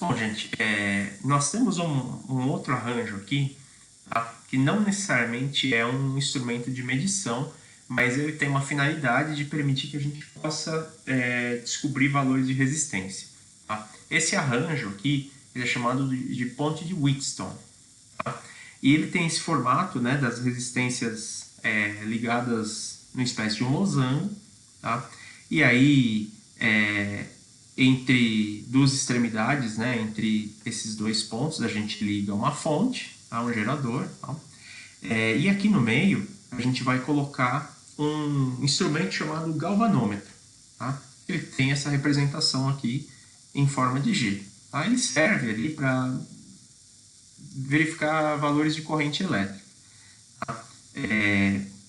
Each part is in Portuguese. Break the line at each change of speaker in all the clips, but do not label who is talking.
Bom, gente, nós temos um outro arranjo aqui, tá? Que não necessariamente é um instrumento de medição, mas ele tem uma finalidade de permitir que a gente possa descobrir valores de resistência. Tá? Esse arranjo aqui ele é chamado de ponte de Wheatstone. Tá? E ele tem esse formato, né, das resistências ligadas numa espécie de um losango. Tá? E aí, entre duas extremidades, né, entre esses dois pontos, a gente liga uma fonte, tá, um gerador. Tá? E aqui no meio, a gente vai colocar um instrumento chamado galvanômetro. Tá? Ele tem essa representação aqui em forma de G. Tá? Ele serve ali para verificar valores de corrente elétrica. Tá?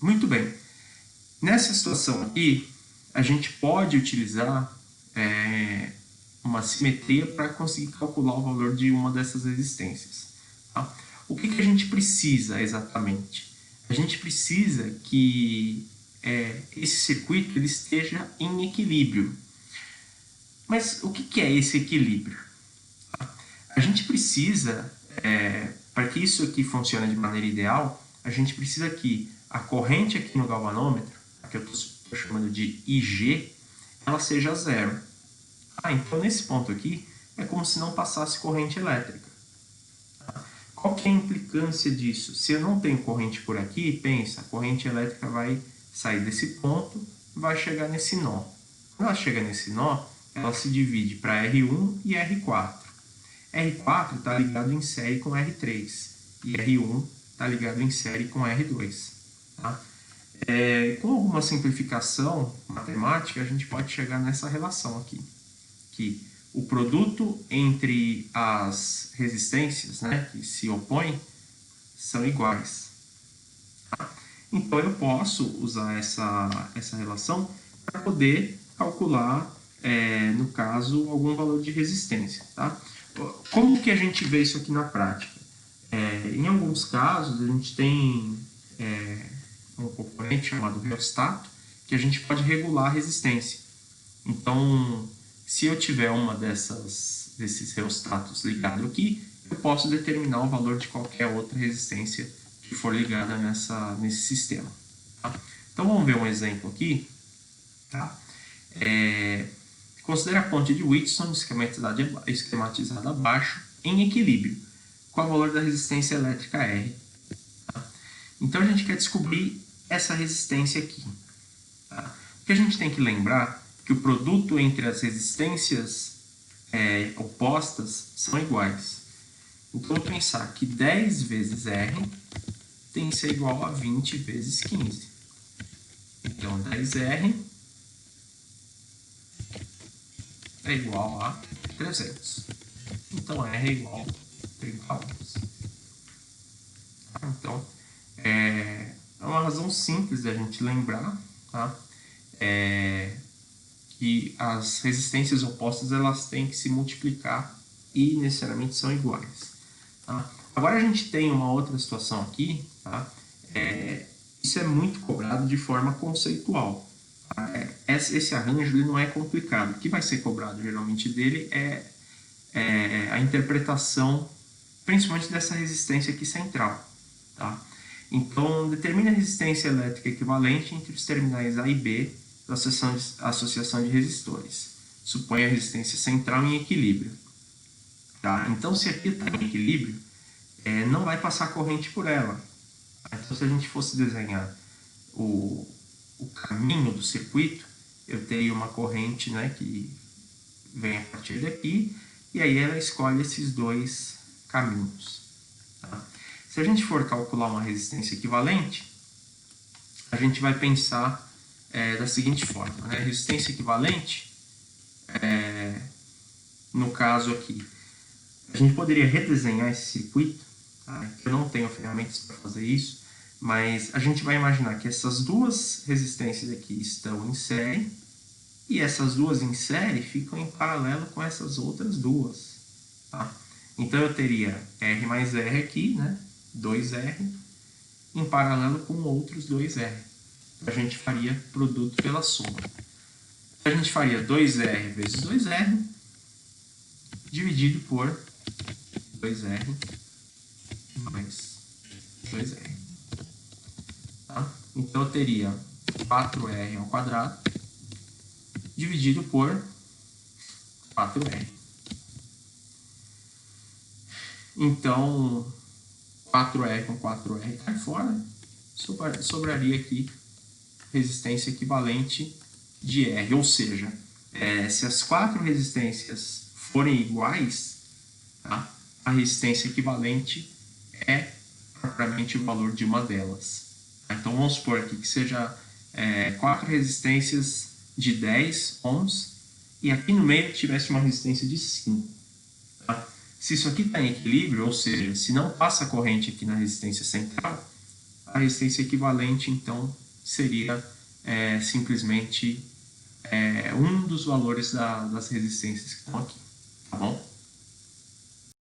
Muito bem. Nessa situação aqui, a gente pode utilizar uma simetria para conseguir calcular o valor de uma dessas resistências. Tá? O que a gente precisa exatamente? A gente precisa que esse circuito ele esteja em equilíbrio. Mas o que é esse equilíbrio? A gente precisa, para que isso aqui funcione de maneira ideal, a gente precisa que a corrente aqui no galvanômetro, que eu estou chamando de IG, ela seja zero. Então nesse ponto aqui é como se não passasse corrente elétrica. Qual que é a implicância disso? Se eu não tenho corrente por aqui, pensa, a corrente elétrica vai sair desse ponto, vai chegar nesse nó. Quando ela chega nesse nó, ela se divide para R1 e R4. R4 está ligado em série com R3 e R1 está ligado em série com R2. Tá? Com alguma simplificação matemática, a gente pode chegar nessa relação aqui, que o produto entre as resistências, né, que se opõem são iguais. Tá? Então eu posso usar essa relação para poder calcular, no caso, algum valor de resistência. Tá? Como que a gente vê isso aqui na prática? Em alguns casos, a gente tem um componente chamado reostato, que a gente pode regular a resistência. Então, se eu tiver uma desses reostatos ligado aqui, eu posso determinar o valor de qualquer outra resistência que for ligada nesse sistema. Tá? Então, vamos ver um exemplo aqui. Tá? Considere a ponte de Wheatstone esquematizada abaixo em equilíbrio, com o valor da resistência elétrica R. Tá? Então a gente quer descobrir essa resistência aqui. Tá? O que a gente tem que lembrar é que o produto entre as resistências opostas são iguais. Então eu vou pensar que 10 vezes R tem que ser igual a 20 vezes 15. Então 10R é igual a 300. Então R é igual a 30 ohms. Então, é uma razão simples da gente lembrar, tá? Que as resistências opostas elas têm que se multiplicar e necessariamente são iguais. Tá? Agora a gente tem uma outra situação aqui, tá? Isso é muito cobrado de forma conceitual. Esse arranjo ele não é complicado. O que vai ser cobrado geralmente dele é a interpretação, principalmente dessa resistência aqui central. Tá? Então, determine a resistência elétrica equivalente entre os terminais A e B da associação de resistores. Suponha a resistência central em equilíbrio. Tá? Então, se aqui está em equilíbrio, não vai passar corrente por ela. Então, se a gente fosse desenhar o caminho do circuito, eu teria uma corrente, né, que vem a partir daqui, e aí ela escolhe esses dois caminhos. Tá? Se a gente for calcular uma resistência equivalente, a gente vai pensar da seguinte forma. Né? Resistência equivalente, no caso aqui, a gente poderia redesenhar esse circuito. Tá? Eu não tenho ferramentas para fazer isso, mas a gente vai imaginar que essas duas resistências aqui estão em série, e essas duas em série ficam em paralelo com essas outras duas. Tá? Então eu teria R mais R aqui, né? 2R, em paralelo com outros 2R. A gente faria produto pela soma. A gente faria 2R vezes 2R dividido por 2R mais 2R. Tá? Então, eu teria 4R ao quadrado dividido por 4R. Então, 4R com 4R cai fora, sobraria aqui resistência equivalente de R, ou seja, se as 4 resistências forem iguais, tá, a resistência equivalente é propriamente o valor de uma delas. Então vamos supor aqui que seja 4 resistências de 10 ohms e aqui no meio tivesse uma resistência de 5. Tá? Se isso aqui está em equilíbrio, ou seja, se não passa corrente aqui na resistência central, a resistência equivalente então seria simplesmente um dos valores das resistências que estão aqui.